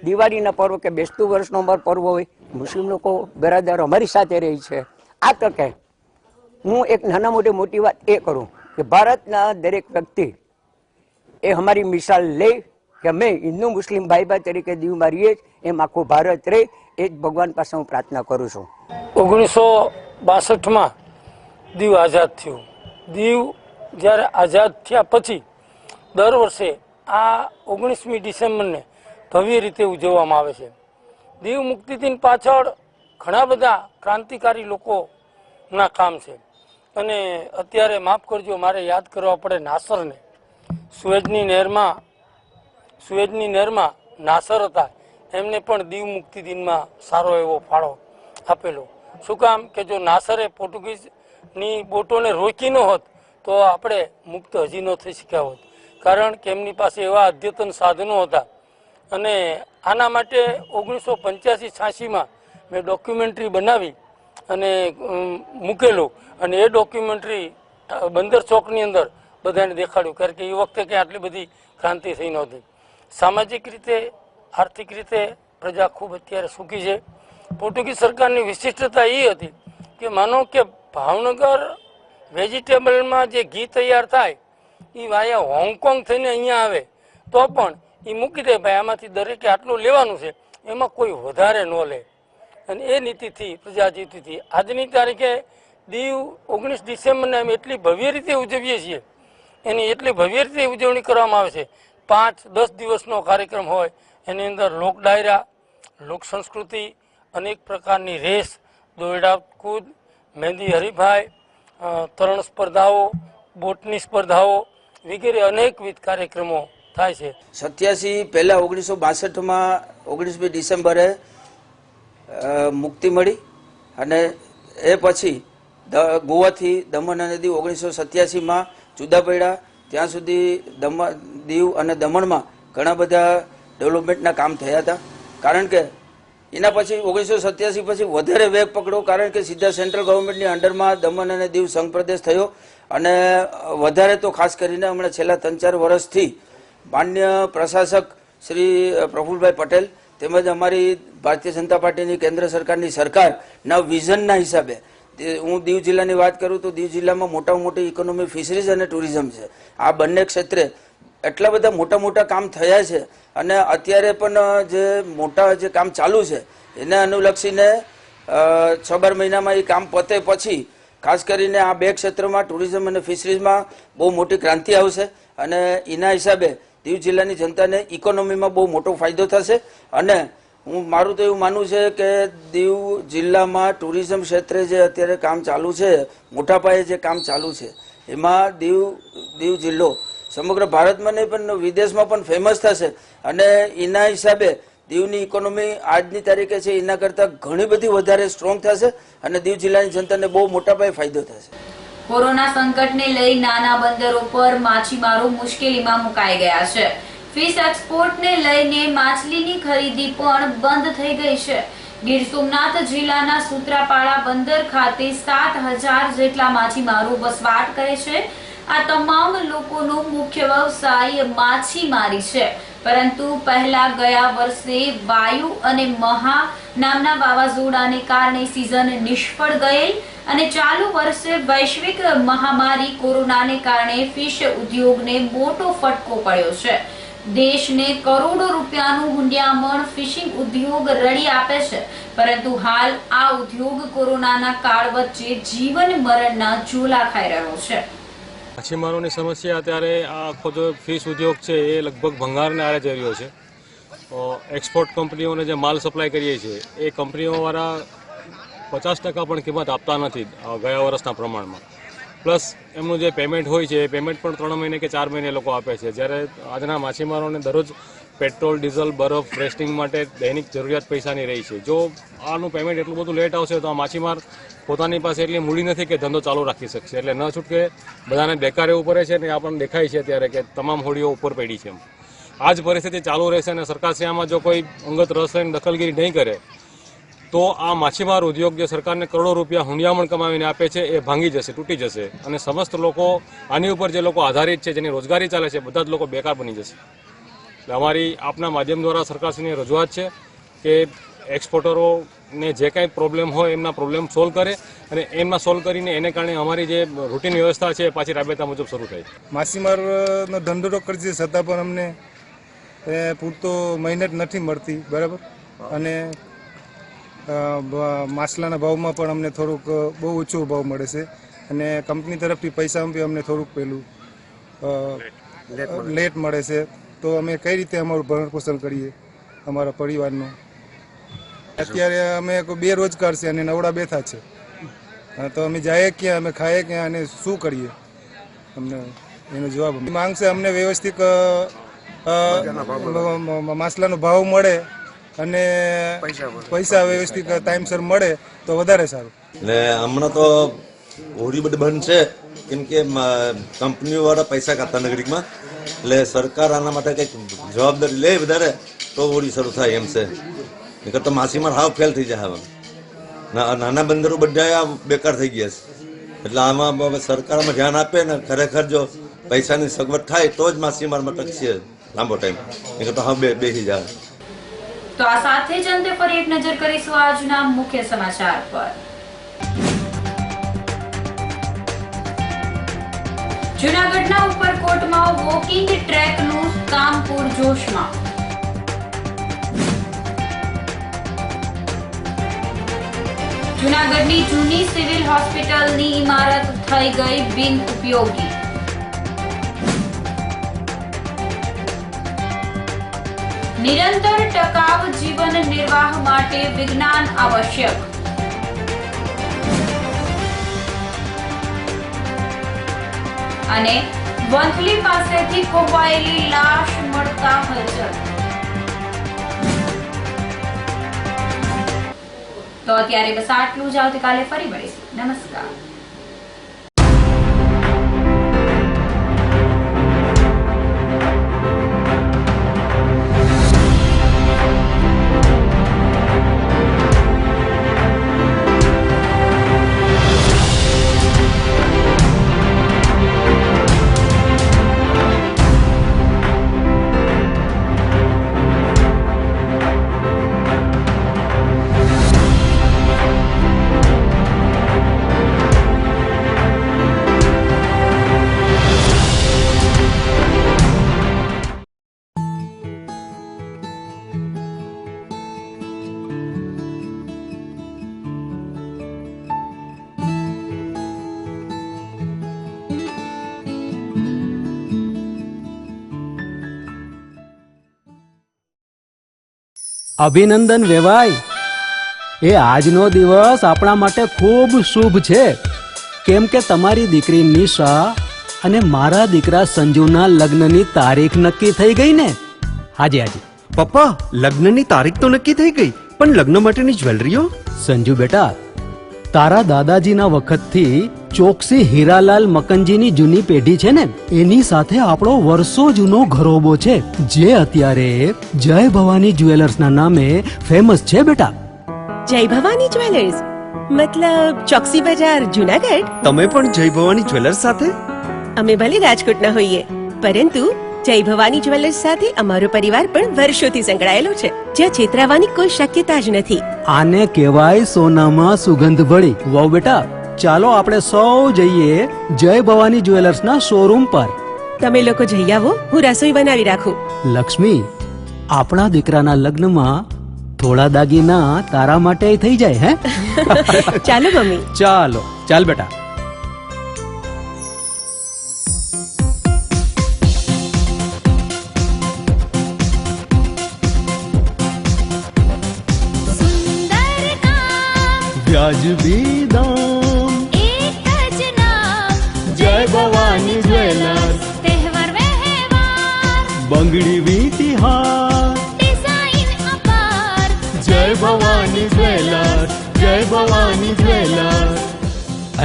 દિવાળીના પર્વ કે બેસતું વર્ષનો અમારો પર્વ હોય, મુસ્લિમ લોકો બરાબર અમારી સાથે રહી છે. આ તકે હું એક નાના મોટી વાત એ કરું કે ભારતના દરેક વ્યક્તિ એ અમારી મિસાલ લે કે અમે હિન્દુ મુસ્લિમ ભાઈ તરીકે દીવમાં રહીએ, એમ આખું ભારત રહે. એ જ ભગવાન પાસે હું પ્રાર્થના કરું છું. 1962માં દીવ આઝાદ થયું. દીવ જ્યારે આઝાદ થયા પછી દર વર્ષે આ 19મી ડિસેમ્બરને ભવ્ય રીતે ઉજવવામાં આવે છે. દીવ મુક્તિ દિન પાછળ ઘણા બધા ક્રાંતિકારી લોકોના કામ છે. અને અત્યારે માફ કરજો, મારે યાદ કરવા પડે નાસરને. સુએજની નહેરમાં નાસર હતા, એમને પણ દીવ મુક્તિ દિનમાં સારો એવો ફાળો આપેલો. શું કામ કે જો નાસરે પોર્ટુગીઝની બોટોને રોકી ન હોત તો આપણે મુક્ત હજી ન થઈ શક્યા હોત. કારણ કે એમની પાસે એવા અદ્યતન સાધનો હતા. અને આના માટે 1985-86માં મેં ડોક્યુમેન્ટરી બનાવી અને મૂકેલું. અને એ ડોક્યુમેન્ટરી બંદર ચોકની અંદર બધાને દેખાડ્યું. કારણ કે એ વખતે કંઈ આટલી બધી ક્રાંતિ થઈ નહોતી. સામાજિક રીતે, આર્થિક રીતે પ્રજા ખૂબ અત્યારે સુખી છે. પોર્ટુગીઝ સરકારની વિશિષ્ટતા એ હતી કે માનો કે ભાવનગર વેજીટેબલમાં જે ઘી તૈયાર થાય એ વાયા હોંગકોંગ થઈને અહીંયા આવે તો પણ એ મૂકી દે, ભાઈ આમાંથી દરેકે આટલું લેવાનું છે, એમાં કોઈ વધારે ન લે. અને એ નીતિથી પ્રજા જીતી હતી. આજની તારીખે દીવ 19 ડિસેમ્બરને અમે એટલી ભવ્ય રીતે ઉજવીએ છીએ, એની એટલી ભવ્ય રીતે ઉજવણી કરવામાં આવે છે. 5-10 દિવસનો કાર્યક્રમ હોય, એની અંદર લોક ડાયરા, લોક સંસ્કૃતિ, અનેક પ્રકારની રેસ, દોરડા કૂદ, મહેંદી હરીફાઈ, તરણ સ્પર્ધાઓ, બોટની સ્પર્ધાઓ વગેરે અનેકવિધ કાર્યક્રમો થાય છે. 87 પહેલા 1962માં 19મી ડિસેમ્બરે મુક્તિ મળી. અને એ પછી ગોવાથી દમણ અને દીવ 1987માં જુદા પડ્યા. ત્યાં સુધી દીવ અને દમણમાં ઘણા બધા ડેવલપમેન્ટના કામ થયા હતા. કારણ કે એના પછી 1987 પછી વધારે વેગ પકડ્યો. કારણ કે સીધા સેન્ટ્રલ ગવર્મેન્ટની અંડરમાં દમણ અને દીવ સંઘ પ્રદેશ થયો. અને વધારે તો ખાસ કરીને હમણાં છેલ્લા 3-4 વર્ષથી માન્ય પ્રશાસક શ્રી પ્રફુલભાઈ પટેલ તેમજ અમારી ભારતીય જનતા પાર્ટીની કેન્દ્ર સરકારની સરકારના વિઝનના હિસાબે હું દીવ જિલ્લાની વાત કરું તો દીવ જિલ્લામાં મોટામાં મોટી ઇકોનોમી ફિશરીઝ અને ટુરિઝમ છે. આ બંને ક્ષેત્રે એટલા બધા મોટા મોટા કામ થયા છે અને અત્યારે પણ જે મોટા જે કામ ચાલુ છે એને અનુલક્ષીને 6-12 મહિનામાં એ કામ પતે પછી ખાસ કરીને આ બે ક્ષેત્રમાં ટુરિઝમ અને ફિશરીઝમાં બહુ મોટી ક્રાંતિ આવશે અને એના હિસાબે દીવ જિલ્લાની જનતાને ઇકોનોમીમાં બહુ મોટો ફાયદો થશે. અને મારું તો એવું માનવું છે કે દીવ જિલ્લામાં ટુરિઝમ ક્ષેત્રે જે અત્યારે કામ ચાલુ છે, મોટા પાયે જે કામ ચાલુ છે, એમાં દીવ જિલ્લો સમગ્ર ભારતમાં નહીં પણ વિદેશમાં પણ ફેમસ થશે અને એના હિસાબે દીવની ઇકોનોમી આજની તારીખે છે એના કરતાં ઘણી બધી વધારે સ્ટ્રોંગ થશે અને દીવ જિલ્લાની જનતાને બહુ મોટા પાયે ફાયદો થશે. કોરોના સંકટને લઈ નાના બંદરો પર માછીમારો મુશ્કેલીમાં મુકાઈ ગયા છે. ફિશ એક્સપોર્ટને લઈને માછલીની ખરીદી પણ બંધ થઈ ગઈ છે. ગીર સોમનાથ જિલ્લાના સૂત્રાપાડા બંદર ખાતે 7,000 જેટલા માછીમારો વસવાટ કરે છે. આ તમામ લોકોનો મુખ્ય વ્યવસાય માછીમારી છે. પરંતુ પહેલા ગયા વર્ષે વાયુ અને મહા નામના વાવાઝોડાને કારણે સિઝન નિષ્ફળ ગયેલ અને ચાલુ વર્ષે વૈશ્વિક મહામારી કોરોનાને કારણે ફિશ ઉદ્યોગને મોટો ફટકો પડ્યો છે. દેશને કરોડો રૂપિયાનું હુંડિયામણ ફિશિંગ ઉદ્યોગ રળી આપે છે, પરંતુ હાલ આ ઉદ્યોગ કોરોનાના કાળ વચ્ચે જીવન મરણના ઝોલા ખાઈ રહ્યો છે. માછીમારોની સમસ્યા અત્યારે આ આખો જો ફિશ ઉદ્યોગ છે એ લગભગ ભંગારને આરે જઈ રહ્યો છે. એક્સપોર્ટ કંપનીઓને જે માલ સપ્લાય કરીએ છીએ એ કંપનીઓવાળા 50% પણ કિંમત આપતા નથી ગયા વર્ષના પ્રમાણમાં. પ્લસ એમનું જે પેમેન્ટ હોય છે એ પેમેન્ટ પણ 3 મહિને કે 4 મહિને લોકો આપે છે, જ્યારે આજના માછીમારોને દરરોજ પેટ્રોલ, ડીઝલ, બરફ, રેસ્ટિંગ માટે દૈનિક જરૂરિયાત પૈસાની રહી છે. જો આનું પેમેન્ટ એટલું બધું લેટ આવશે તો આ માછીમાર પોતાની પાસે એટલી મૂડી નથી કે ધંધો ચાલુ રાખી શકશે. એટલે ન છૂટકે બધાને બેકાર એવું પડે છે ને આપણને દેખાય છે અત્યારે કે તમામ હોડીઓ ઉપર પડી છે. આ જ પરિસ્થિતિ ચાલુ રહેશે અને સરકારશ્રીમાં જો કોઈ અંગત રસ લઈને દખલગીરી નહીં કરે તો આ માછીમાર ઉદ્યોગ જે સરકારને કરોડો રૂપિયા હુંડિયામણ કમાવીને આપે છે એ ભાંગી જશે, તૂટી જશે અને સમસ્ત લોકો આની ઉપર જે લોકો આધારિત છે, જેની રોજગારી ચાલે છે, બધા જ લોકો બેકાર બની જશે. એટલે અમારી આપના માધ્યમ દ્વારા સરકારશ્રીની રજૂઆત છે કે એક્સપોર્ટરોને જે કાંઈ પ્રોબ્લેમ હોય એમના પ્રોબ્લેમ સોલ્વ કરે અને એમના સોલ્વ કરીને એને કારણે અમારી જે રૂટીન વ્યવસ્થા છે એ પાછી રાબેતા મુજબ શરૂ થાય. માછીમારનો ધંધો કરી છે છતાં પણ અમને પૂરતો મહેનત નથી મળતી, બરાબર, અને માછલાના ભાવમાં પણ અમને થોડુંક બહુ ઓછો ભાવ મળે છે અને કંપની તરફથી પૈસા બી અમને થોડુંક પેલું લેટ મળે છે. તો અમે કઈ રીતે અમારું ભરણ પોષણ કરીએ અમારા પરિવારનું? અત્યારે અમે બેરોજગાર છે અને નવડા બેઠા છે, તો અમે જઈએ ક્યાં, અમે ખાઈએ ક્યાં અને શું કરીએ? અમને એનો જવાબ માંગ છે. અમને વ્યવસ્થિત માછલાનો ભાવ મળે અને પૈસા વ્યવસ્થિત ટાઈમસર મળે તો વધારે સારું. ને હમણાં તો હોડી બધી બંધ છે કેમ કે કંપનીઓ વાળા પૈસા કાઢતા નગરીમાં, એટલે સરકાર આના માટે કંઈક જવાબદારી લે વધારે તો હોડી શરૂ થાય એમ છે. નકર તો માછીમાર હાવ ફેલ થઈ જાય. હવે નાના બંદરો બધા બેકાર થઈ ગયા છે. એટલે આમાં સરકારમાં ધ્યાન આપે ને ખરેખર જો પૈસાની સગવડ થાય તો જ માછીમારમાં ટકશે લાંબો ટાઈમ, નકર તો હવે બેસી જાય. તો આ સાથે જ અંતે ફરી એક નજર કરીશું આજના મુખ્ય સમાચાર પર. જૂનાગઢના ઉપરકોટમાં વોકિંગ ટ્રેકનું કામ પૂરજોશમાં. જૂનાગઢની જૂની સિવિલ હોસ્પિટલની ઇમારત થઈ ગઈ બિન ઉપયોગી. નિરંતર ટકાઉ જીવન નિર્વાહ માટે વિજ્ઞાન આવશ્યક. અને વંથલી પાસેથી ખોવાયેલી લાશ મળતા હલચલ. તો અત્યારે બસ આટલું જ. આવતીકાલે ફરી મળીશું. નમસ્કાર. અભિનંદન વેવાઈ. એ આજનો દિવસ આપણા માટે ખૂબ શુભ છે, કેમ કે તમારી દીકરી નિશા અને મારા દીકરા સંજુના લગ્નની તારીખ નક્કી થઈ ગઈ ને. હાજી હાજી. પપ્પા, લગ્નની તારીખ તો નક્કી થઈ ગઈ, પણ લગ્ન માટેની જ્વેલરીઓ? સંજુ બેટા, તારા દાદાજીના વખતથી ચોકસી હીરાલાલ મકનજીની જૂની પેઢી છે ને, એની સાથે આપણો વર્ષો જૂનો ઘરોબો છે, જે અત્યારે જય ભવાની જ્વેલર્સના નામે ફેમસ છે બેટા. જય ભવાની જ્વેલર્સ મતલબ ચોકસી બજાર જુનાગઢ? તમે પણ જય ભવાની જ્વેલર્સ સાથે? અમે ભલે રાજકોટના હોઈએ, પરંતુ જય ભવાની જ્વેલર્સ સાથે અમારો પરિવાર પણ વર્ષોથી સંકળાયેલો છે, જ્યાં છેતરાવાની કોઈ શક્યતા જ નથી. આને કહેવાય સોનામાં સુગંધ ભળી. વાવ બેટા, ચાલો આપણે સૌ જઈએ જય ભવાની જ્વેલર્સના શોરૂમ પર. તમે લોકો જઈ આવો, હું રસોઈ બનાવી રાખું. લક્ષ્મી, આપણા દીકરાના લગ્નમાં થોડા દાગીના તારા માટે થઈ જાય હે? ચાલો મમ્મી. ચાલો ચાલ બેટા. વ્યાજબી દામ, एक જ नाम જય ભવાની જ્વેલર્સ. तहेवार व्यवहार બંગડી વીટી હાર, डिजाइन अपार જય ભવાની જ્વેલર્સ, જય ભવાની જ્વેલર્સ.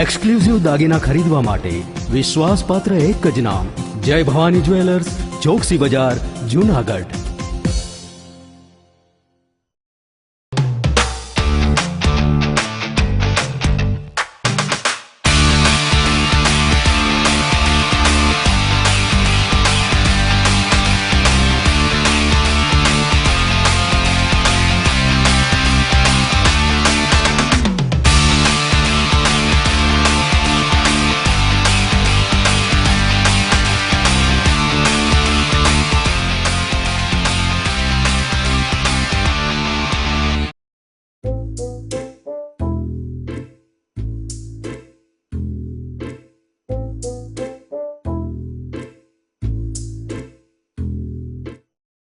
એક્સક્લુઝિવ દાગીના ખરીદવા માટે વિશ્વાસપાત્ર એક જ નામ, જય ભવાની જ્વેલર્સ, ચોકસી બજાર, જુનાગઢ.